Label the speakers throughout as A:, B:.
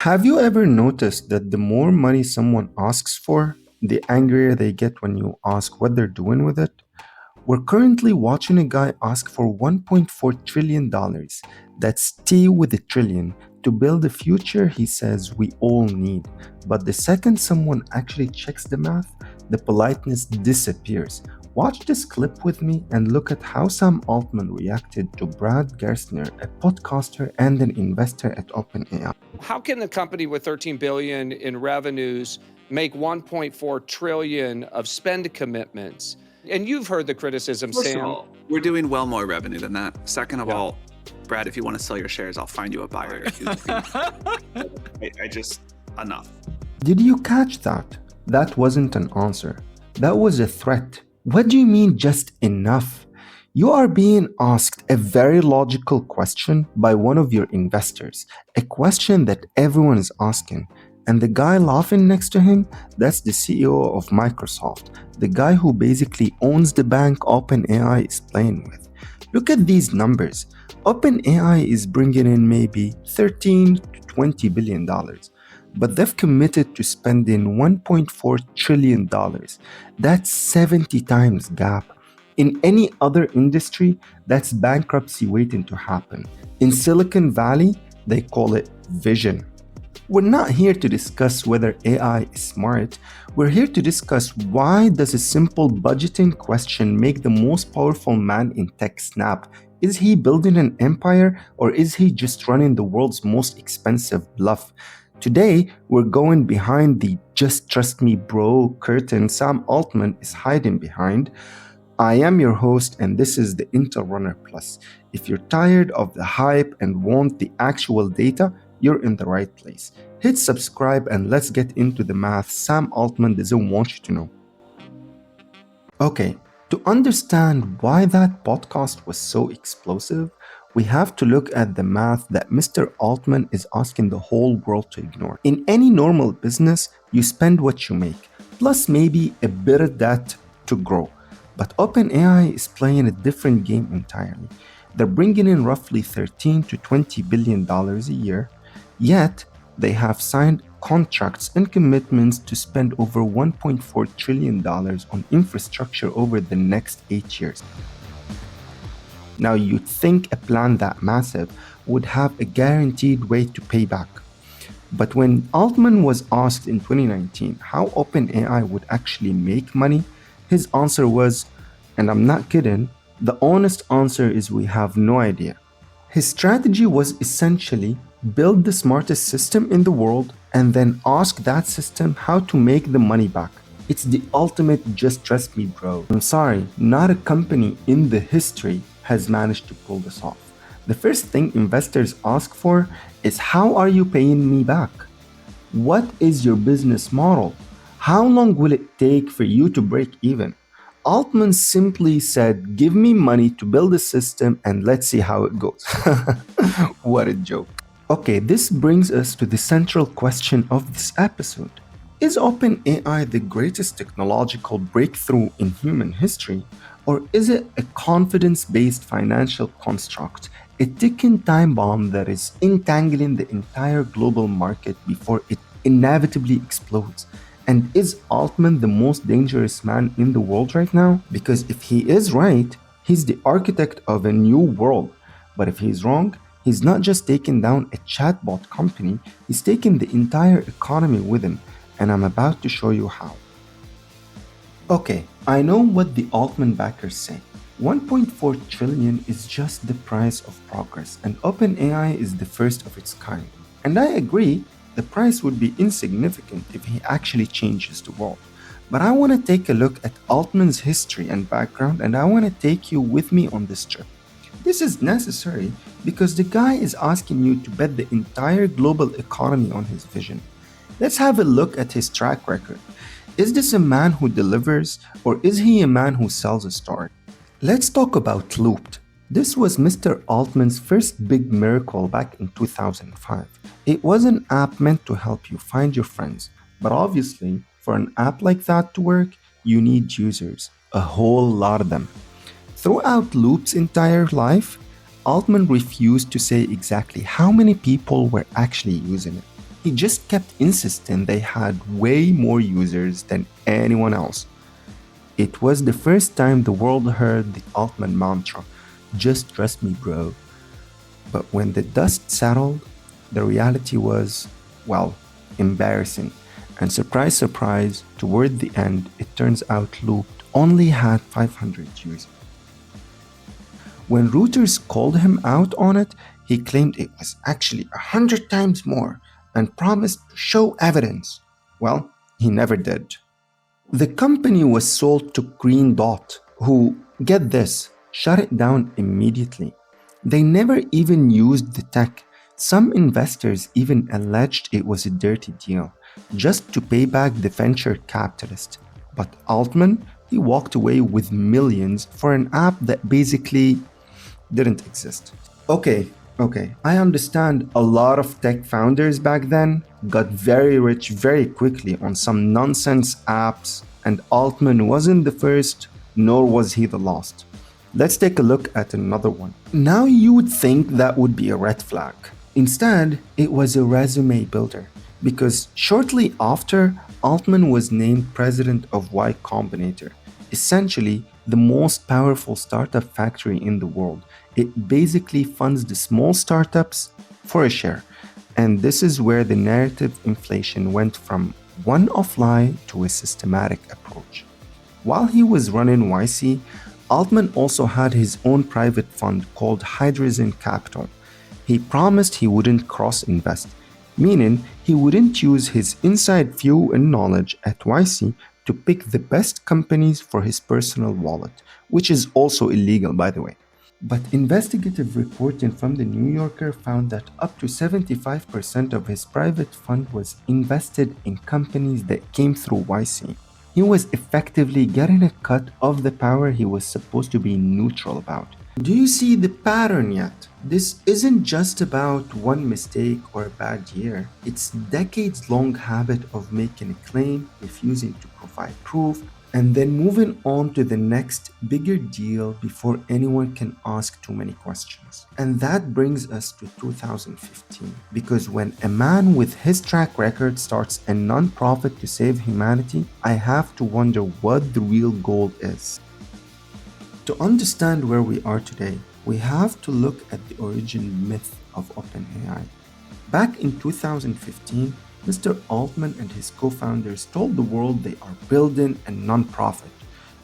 A: Have you ever noticed that the more money someone asks for, the angrier they get when you ask what they're doing with it? We're currently watching a guy ask for $1.4 trillion. That's T with a trillion to build the future he says we all need. But the second someone actually checks the math, the politeness disappears. Watch this clip with me and look at how Sam Altman reacted to Brad Gerstner, a podcaster and an investor at OpenAI.
B: How can a company with 13 billion in revenues make 1.4 trillion of spend commitments? And you've heard the criticism,
C: First
B: Sam.
C: of all, we're doing well more revenue than that. Second of all, Brad, if you want to sell your shares, I'll find you a buyer. I just, enough.
A: Did you catch that? That wasn't an answer. That was a threat. What do you mean just enough? You are being asked a very logical question by one of your investors, a question that everyone is asking. And the guy laughing next to him, that's the CEO of Microsoft, the guy who basically owns the bank OpenAI is playing with. Look at these numbers. OpenAI is bringing in maybe $13 to $20 billion. But they've committed to spending $1.4 trillion. That's 70 times gap. In any other industry, that's bankruptcy waiting to happen. In Silicon Valley, they call it vision. We're not here to discuss whether AI is smart. We're here to discuss why does a simple budgeting question make the most powerful man in tech snap? Is he building an empire or is he just running the world's most expensive bluff? Today, we're going behind the just trust me bro curtain Sam Altman is hiding behind. I am your host and this is the Intel Runner Plus. If you're tired of the hype and want the actual data, you're in the right place. Hit subscribe and let's get into the math Sam Altman doesn't want you to know. Okay, to understand why that podcast was so explosive, we have to look at the math that Mr. Altman is asking the whole world to ignore. In any normal business, you spend what you make, plus maybe a bit of that to grow. But OpenAI is playing a different game entirely. They're bringing in roughly $13 to $20 billion a year, yet they have signed contracts and commitments to spend over $1.4 trillion on infrastructure over the next 8 years. Now, you'd think a plan that massive would have a guaranteed way to pay back. But when Altman was asked in 2019 how OpenAI would actually make money, his answer was, and I'm not kidding, the honest answer is we have no idea. His strategy was essentially build the smartest system in the world and then ask that system how to make the money back. It's the ultimate just trust me bro. I'm sorry, not a company in the history has managed to pull this off. The first thing investors ask for is how are you paying me back? What is your business model? How long will it take for you to break even? Altman simply said, give me money to build a system and let's see how it goes. What a joke. Okay, this brings us to the central question of this episode. Is OpenAI the greatest technological breakthrough in human history? Or is it a confidence-based financial construct, a ticking time bomb that is entangling the entire global market before it inevitably explodes? And is Altman the most dangerous man in the world right now? Because if he is right, he's the architect of a new world. But if he's wrong, he's not just taking down a chatbot company, he's taking the entire economy with him. And I'm about to show you how. Okay, I know what the Altman backers say. 1.4 trillion is just the price of progress, and OpenAI is the first of its kind. And I agree, the price would be insignificant if he actually changes the world. But I want to take a look at Altman's history and background, and I want to take you with me on this trip. This is necessary because the guy is asking you to bet the entire global economy on his vision. Let's have a look at his track record. Is this a man who delivers, or is he a man who sells a story? Let's talk about Loopt. This was Mr. Altman's first big miracle back in 2005. It was an app meant to help you find your friends, but obviously, for an app like that to work, you need users, a whole lot of them. Throughout Loop's entire life, Altman refused to say exactly how many people were actually using it. He just kept insisting they had way more users than anyone else. It was the first time the world heard the Altman mantra, just trust me, bro. But when the dust settled, the reality was, well, embarrassing. And surprise, surprise, toward the end, it turns out Loopt only had 500 users. When Reuters called him out on it, he claimed it was actually 100 times more and promised to show evidence. Well, he never did. The company was sold to Green Dot, who, get this, shut it down immediately. They never even used the tech. Some investors even alleged it was a dirty deal, just to pay back the venture capitalist. But Altman, he walked away with millions for an app that basically didn't exist. Okay, I understand a lot of tech founders back then got very rich very quickly on some nonsense apps, and Altman wasn't the first, nor was he the last. Let's take a look at another one. Now you would think that would be a red flag. Instead, it was a resume builder, because shortly after, Altman was named president of Y Combinator, essentially the most powerful startup factory in the world. It basically funds the small startups for a share. And this is where the narrative inflation went from one-off lie to a systematic approach. While he was running YC, Altman also had his own private fund called Hydrogen Capital. He promised he wouldn't cross-invest, meaning he wouldn't use his inside view and knowledge at YC to pick the best companies for his personal wallet, which is also illegal, by the way. But investigative reporting from the New Yorker found that up to 75% of his private fund was invested in companies that came through YC. He was effectively getting a cut of the power he was supposed to be neutral about. Do you see the pattern yet? This isn't just about one mistake or a bad year. It's decades-long habit of making a claim, refusing to provide proof, and then moving on to the next bigger deal before anyone can ask too many questions. And that brings us to 2015, because when a man with his track record starts a non-profit to save humanity, I have to wonder what the real goal is. To understand where we are today, we have to look at the origin myth of OpenAI. Back in 2015, Mr. Altman and his co-founders told the world they are building a non-profit.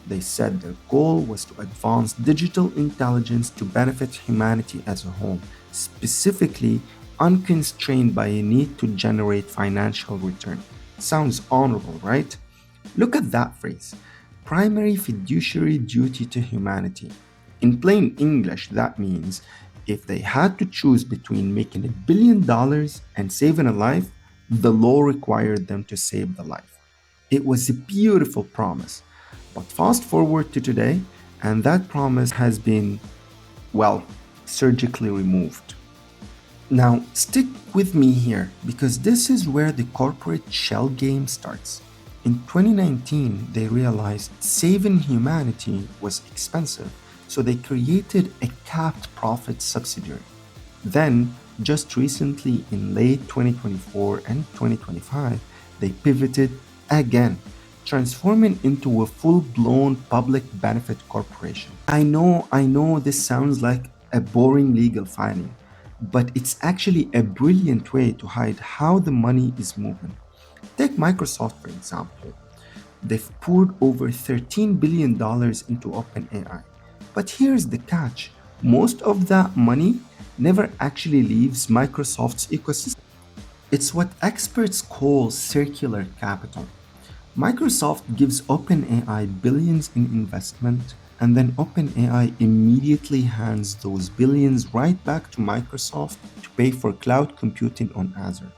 A: They said their goal was to advance digital intelligence to benefit humanity as a whole, specifically unconstrained by a need to generate financial return. Sounds honorable, right? Look at that phrase. Primary fiduciary duty to humanity. In plain English, that means if they had to choose between making $1 billion and saving a life, the law required them to save the life. It was a beautiful promise. But fast forward to today, and that promise has been, well, surgically removed. Now, stick with me here, because this is where the corporate shell game starts. In 2019, they realized saving humanity was expensive, so they created a capped profit subsidiary. Then, just recently in late 2024 and 2025, they pivoted again, transforming into a full-blown public benefit corporation. I know this sounds like a boring legal filing, but it's actually a brilliant way to hide how the money is moving. Take Microsoft, for example. They've poured over $13 billion into OpenAI. But here's the catch. Most of that money never actually leaves Microsoft's ecosystem. It's what experts call circular capital. Microsoft gives OpenAI billions in investment, and then OpenAI immediately hands those billions right back to Microsoft to pay for cloud computing on Azure.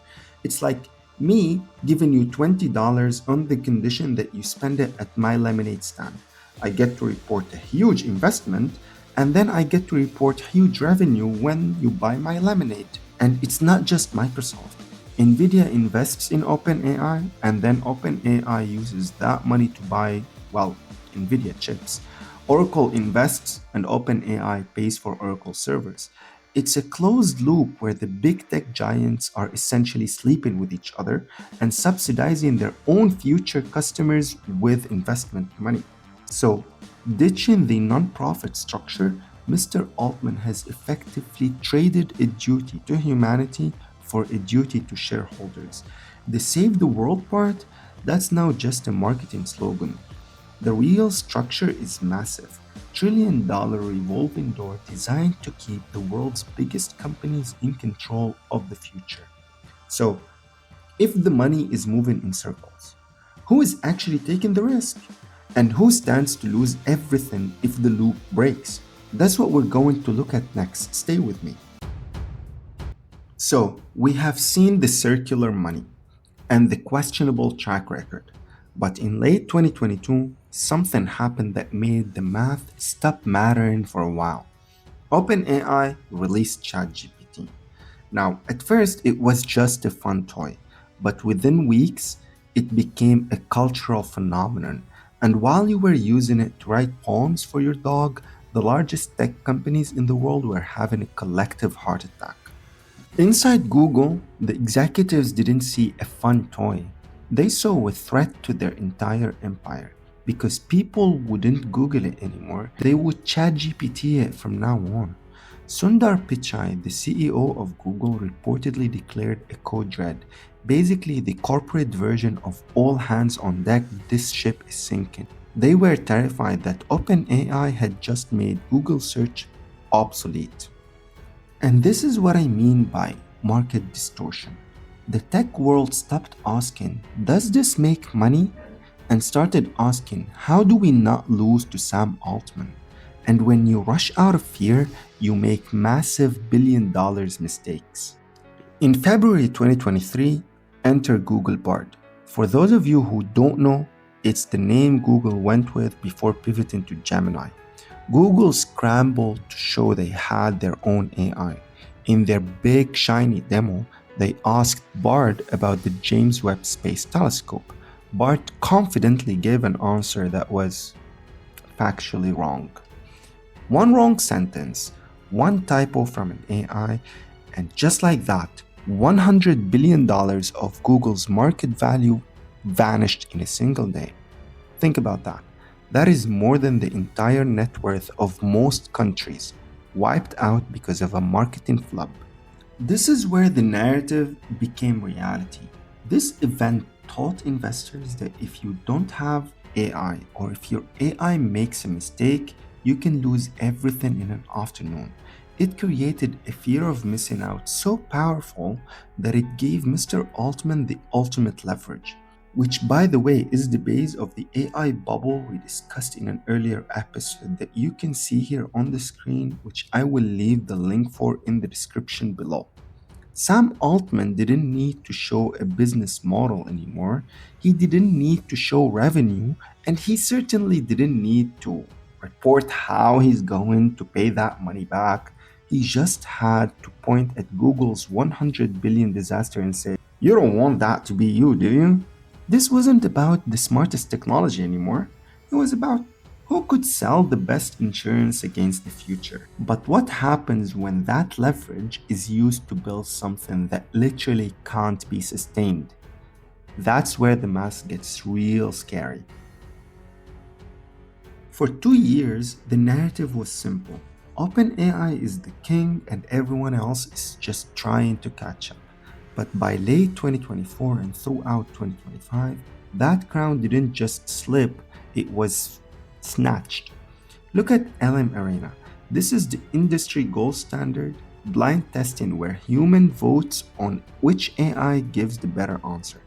A: It's like me giving you $20 on the condition that you spend it at my lemonade stand. I get to report a huge investment, and then I get to report huge revenue when you buy my lemonade. And it's not just Microsoft. Nvidia invests in OpenAI, and then OpenAI uses that money to buy, well, Nvidia chips. Oracle invests, and OpenAI pays for Oracle servers. It's a closed loop where the big tech giants are essentially sleeping with each other and subsidizing their own future customers with investment money. So, ditching the nonprofit structure, Mr. Altman has effectively traded a duty to humanity for a duty to shareholders. The Save the World part, that's now just a marketing slogan. The real structure is massive. $1 trillion revolving door designed to keep the world's biggest companies in control of the future. So, if the money is moving in circles, who is actually taking the risk? And who stands to lose everything if the loop breaks? That's what we're going to look at next. Stay with me. So, we have seen the circular money and the questionable track record. But in late 2022, something happened that made the math stop mattering for a while. OpenAI released ChatGPT. Now, at first, it was just a fun toy, but within weeks, it became a cultural phenomenon. And while you were using it to write poems for your dog, the largest tech companies in the world were having a collective heart attack. Inside Google, the executives didn't see a fun toy. They saw a threat to their entire empire because people wouldn't Google it anymore. They would ChatGPT it from now on. Sundar Pichai, the CEO of Google, reportedly declared a code red, basically the corporate version of all hands on deck, this ship is sinking. They were terrified that OpenAI had just made Google search obsolete. And this is what I mean by market distortion. The tech world stopped asking, does this make money? And started asking, how do we not lose to Sam Altman? And when you rush out of fear, you make massive billion-dollar mistakes. In February 2023, enter Google Bard. For those of you who don't know, it's the name Google went with before pivoting to Gemini. Google scrambled to show they had their own AI. In their big shiny demo, they asked Bard about the James Webb Space Telescope. Bard confidently gave an answer that was factually wrong. One wrong sentence, one typo from an AI, and just like that, $100 billion of Google's market value vanished in a single day. Think about that. That is more than the entire net worth of most countries, wiped out because of a marketing flub. This is where the narrative became reality. This event taught investors that if you don't have AI, or if your AI makes a mistake, you can lose everything in an afternoon. It created a fear of missing out so powerful that it gave Mr. Altman the ultimate leverage, which, by the way, is the base of the AI bubble we discussed in an earlier episode that you can see here on the screen, which I will leave the link for in the description below. Sam Altman didn't need to show a business model anymore. He didn't need to show revenue, and he certainly didn't need to report how he's going to pay that money back. He just had to point at Google's 100 billion disaster and say, "You don't want that to be you, do you?" This wasn't about the smartest technology anymore. It was about who could sell the best insurance against the future. But what happens when that leverage is used to build something that literally can't be sustained? That's where the math gets real scary. For 2 years, the narrative was simple. OpenAI is the king and everyone else is just trying to catch up. But by late 2024 and throughout 2025, that crown didn't just slip, it was snatched. Look at LM Arena. This is the industry gold standard, blind testing where human votes on which AI gives the better answer.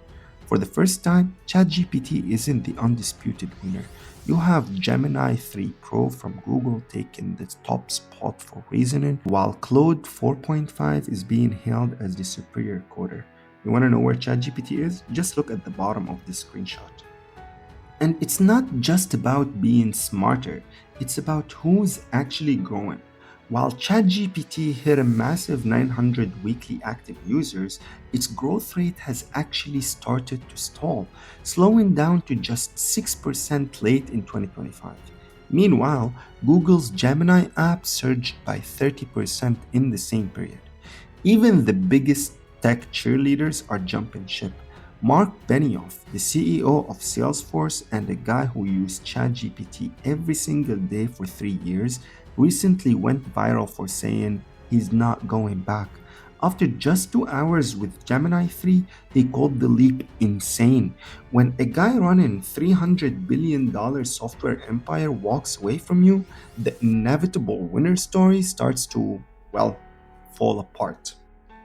A: For the first time, ChatGPT isn't the undisputed winner. You have Gemini 3 Pro from Google taking the top spot for reasoning, while Claude 4.5 is being hailed as the superior coder. You want to know where ChatGPT is? Just look at the bottom of this screenshot. And it's not just about being smarter, it's about who's actually growing. While ChatGPT hit a massive 900 weekly active users, its growth rate has actually started to stall, slowing down to just 6% late in 2025. Meanwhile, Google's Gemini app surged by 30% in the same period. Even the biggest tech cheerleaders are jumping ship. Mark Benioff, the CEO of Salesforce and a guy who used ChatGPT every single day for 3 years, recently went viral for saying he's not going back. After just 2 hours with Gemini 3, he called the leap insane. When a guy running $300 billion software empire walks away from you, the inevitable winner story starts to, well, fall apart.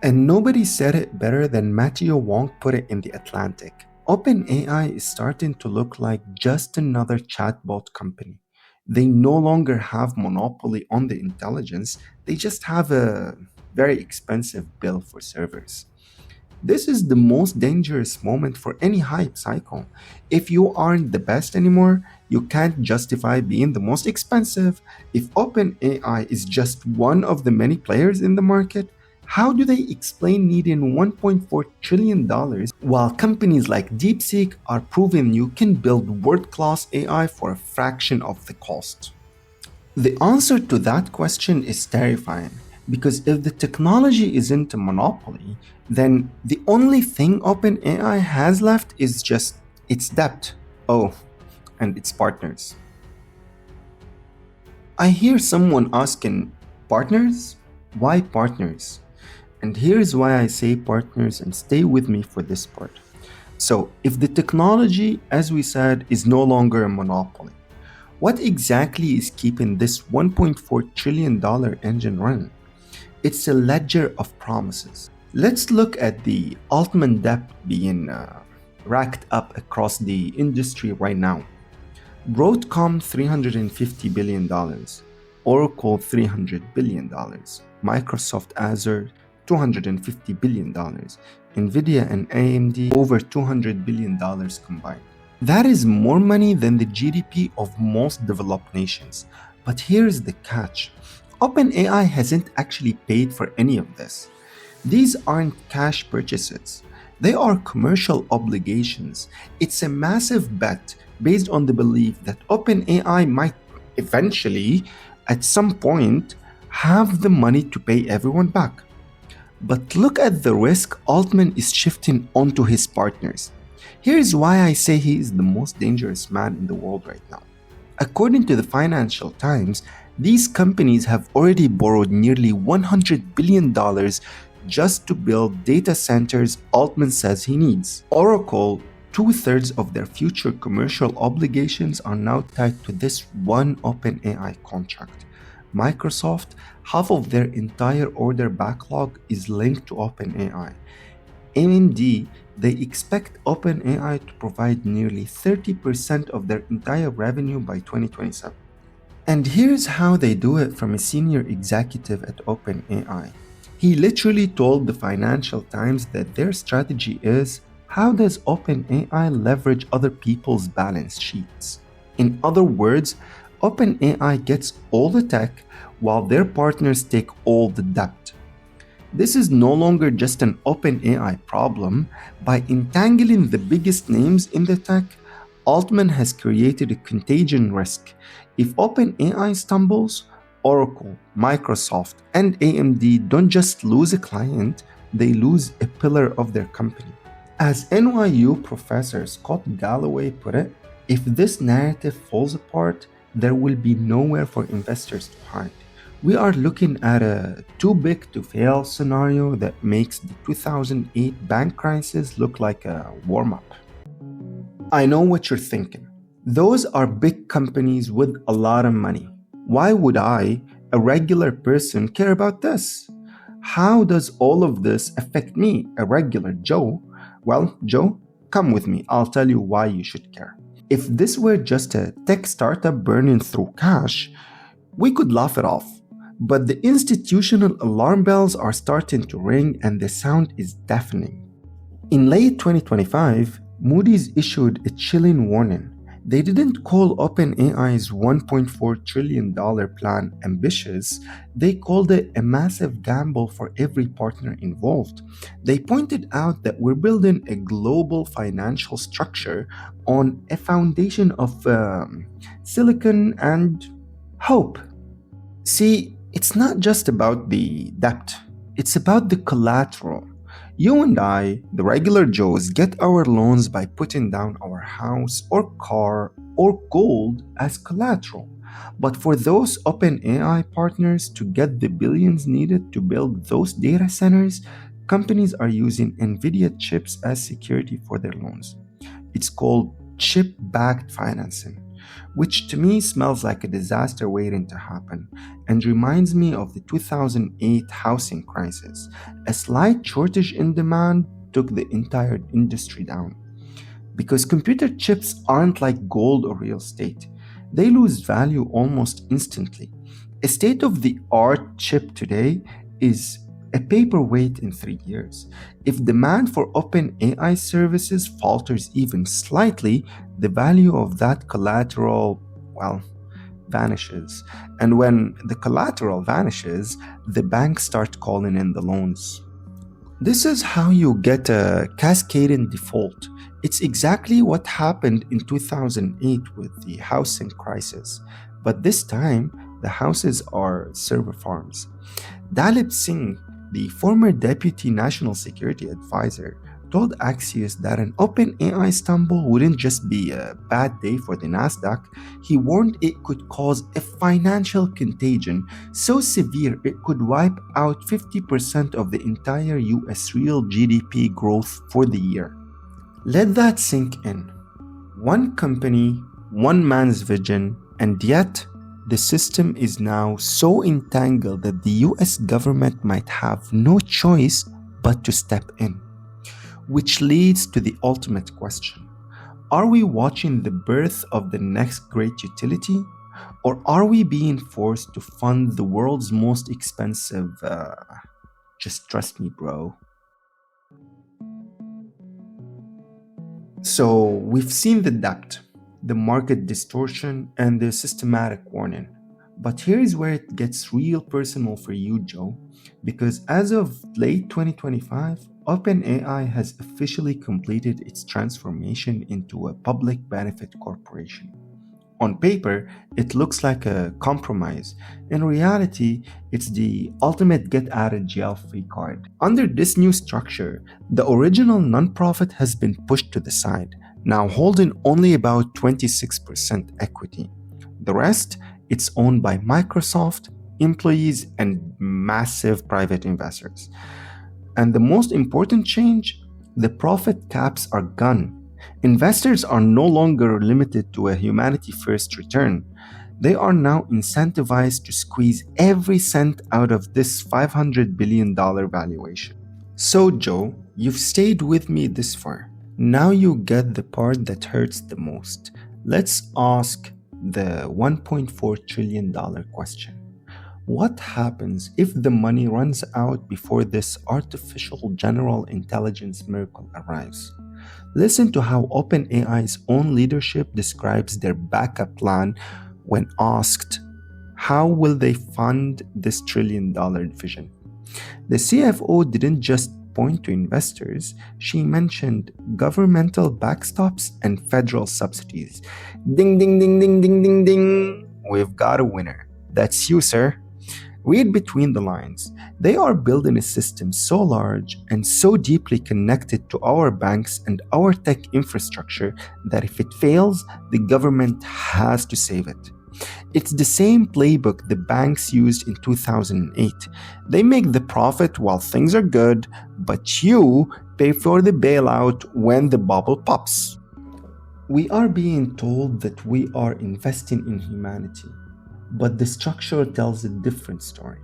A: And nobody said it better than Matthew Wong put it in The Atlantic. OpenAI is starting to look like just another chatbot company. They no longer have monopoly on the intelligence, they just have a very expensive bill for servers. This is the most dangerous moment for any hype cycle. If you aren't the best anymore, you can't justify being the most expensive. If OpenAI is just one of the many players in the market, how do they explain needing $1.4 trillion while companies like DeepSeek are proving you can build world-class AI for a fraction of the cost? The answer to that question is terrifying, because if the technology isn't a monopoly, then the only thing OpenAI has left is just its debt. Oh, and its partners. I hear someone asking, partners? Why partners? And here's why I say partners, and stay with me for this part. So, if the technology, as we said, is no longer a monopoly, what exactly is keeping this $1.4 trillion engine running? It's a ledger of promises. Let's look at the Altman debt being racked up across the industry right now. Broadcom $350 billion, Oracle $300 billion, Microsoft Azure $250 billion, Nvidia and AMD over $200 billion combined. That is more money than the GDP of most developed nations. But here's the catch. OpenAI hasn't actually paid for any of this. These aren't cash purchases. They are commercial obligations. It's a massive bet based on the belief that OpenAI might eventually, at some point, have the money to pay everyone back. But look at the risk Altman is shifting onto his partners. Here's why I say he is the most dangerous man in the world right now. According to the Financial Times, these companies have already borrowed nearly $100 billion just to build data centers Altman says he needs. Oracle, 2/3 of their future commercial obligations are now tied to this one OpenAI contract. Microsoft, half of their entire order backlog is linked to OpenAI. AMD, they expect OpenAI to provide nearly 30% of their entire revenue by 2027. And here's how they do it from a senior executive at OpenAI. He literally told the Financial Times that their strategy is, how does OpenAI leverage other people's balance sheets? In other words, OpenAI gets all the tech while their partners take all the debt. This is no longer just an OpenAI problem. By entangling the biggest names in the tech, Altman has created a contagion risk. If OpenAI stumbles, Oracle, Microsoft, and AMD don't just lose a client, they lose a pillar of their company. As NYU professor Scott Galloway put it, if this narrative falls apart, there will be nowhere for investors to hide. We are looking at a too big to fail scenario that makes the 2008 bank crisis look like a warm-up. I know what you're thinking. Those are big companies with a lot of money. Why would I, a regular person, care about this? How does all of this affect me, a regular Joe? Well, Joe, come with me. I'll tell you why you should care. If this were just a tech startup burning through cash, we could laugh it off. But the institutional alarm bells are starting to ring and the sound is deafening. In late 2025, Moody's issued a chilling warning. They didn't call OpenAI's $1.4 trillion plan ambitious, they called it a massive gamble for every partner involved. They pointed out that we're building a global financial structure on a foundation of silicon and hope. See, it's not just about the debt, it's about the collateral. You and I, the regular Joes, get our loans by putting down our house or car or gold as collateral. But for those OpenAI partners to get the billions needed to build those data centers, companies are using NVIDIA chips as security for their loans. It's called chip-backed financing, which to me smells like a disaster waiting to happen and reminds me of the 2008 housing crisis. A slight shortage in demand took the entire industry down. Because computer chips aren't like gold or real estate. They lose value almost instantly. A state-of-the-art chip today is a paperweight in 3 years. If demand for OpenAI services falters even slightly, the value of that collateral, vanishes. And when the collateral vanishes, the banks start calling in the loans. This is how you get a cascading default. It's exactly what happened in 2008 with the housing crisis. But this time, the houses are server farms. Dalip Singh, the former Deputy National Security Advisor, told Axios that an OpenAI stumble wouldn't just be a bad day for the Nasdaq. He warned it could cause a financial contagion so severe it could wipe out 50% of the entire US real GDP growth for the year. Let that sink in. One company, one man's vision, and yet the system is now so entangled that the US government might have no choice but to step in. Which leads to the ultimate question. Are we watching the birth of the next great utility? Or are we being forced to fund the world's most expensive, just trust me, bro? So we've seen the debt, the market distortion, and the systematic warning. But here's where it gets real personal for you, Joe, because as of late 2025, OpenAI has officially completed its transformation into a public benefit corporation. On paper, it looks like a compromise. In reality, it's the ultimate get-out-of-jail-free card. Under this new structure, the original nonprofit has been pushed to the side, now holding only about 26% equity. The rest, it's owned by Microsoft, employees, and massive private investors. And the most important change, the profit caps are gone. Investors are no longer limited to a humanity-first return. They are now incentivized to squeeze every cent out of this $500 billion valuation. So, Joe, you've stayed with me this far. Now you get the part that hurts the most. Let's ask the $1.4 trillion question. What happens if the money runs out before this artificial general intelligence miracle arrives? Listen to how OpenAI's own leadership describes their backup plan when asked, how will they fund this trillion-dollar vision? The CFO didn't just point to investors, she mentioned governmental backstops and federal subsidies. Ding, ding, ding, ding, ding, ding, ding. We've got a winner. That's you, sir. Read between the lines. They are building a system so large and so deeply connected to our banks and our tech infrastructure that if it fails, the government has to save it. It's the same playbook the banks used in 2008. They make the profit while things are good, but you pay for the bailout when the bubble pops. We are being told that we are investing in humanity. But the structure tells a different story.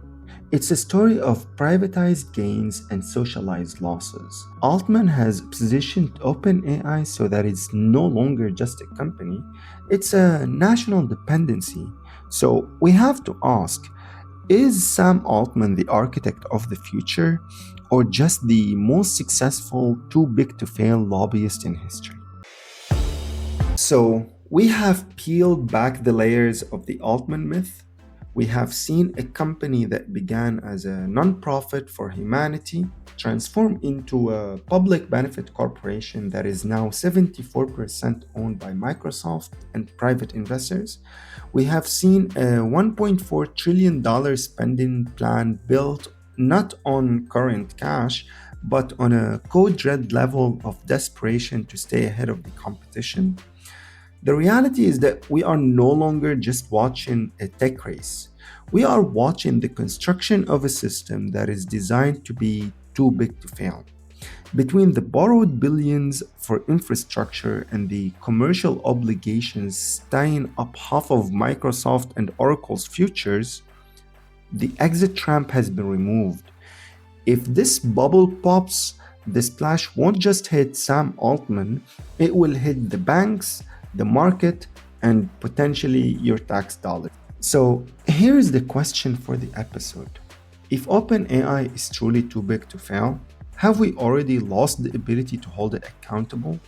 A: It's a story of privatized gains and socialized losses. Altman has positioned OpenAI so that it's no longer just a company, it's a national dependency. So we have to ask, is Sam Altman the architect of the future, or just the most successful, too big to fail lobbyist in history? So, We have peeled back the layers of the Altman myth. We have seen a company that began as a nonprofit for humanity transform into a public benefit corporation that is now 74% owned by Microsoft and private investors. We have seen a $1.4 trillion spending plan built not on current cash, but on a code red level of desperation to stay ahead of the competition. The reality is that we are no longer just watching a tech race. We are watching the construction of a system that is designed to be too big to fail. Between the borrowed billions for infrastructure and the commercial obligations tying up half of Microsoft and Oracle's futures, the exit ramp has been removed. If this bubble pops, the splash won't just hit Sam Altman, it will hit the banks, the market, and potentially your tax dollars. So here's the question for the episode. If OpenAI is truly too big to fail, have we already lost the ability to hold it accountable?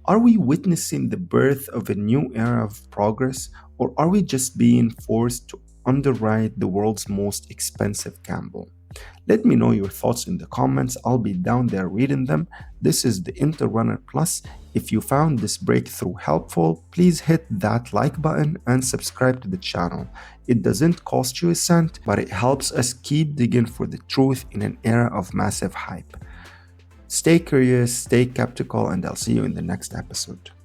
A: Are we witnessing the birth of a new era of progress, or are we just being forced to underwrite the world's most expensive gamble? Let me know your thoughts in the comments. I'll be down there reading them. This is the Interrunner Plus. If you found this breakthrough helpful, please hit that like button and subscribe to the channel. It doesn't cost you a cent, but it helps us keep digging for the truth in an era of massive hype. Stay curious, stay skeptical, and I'll see you in the next episode.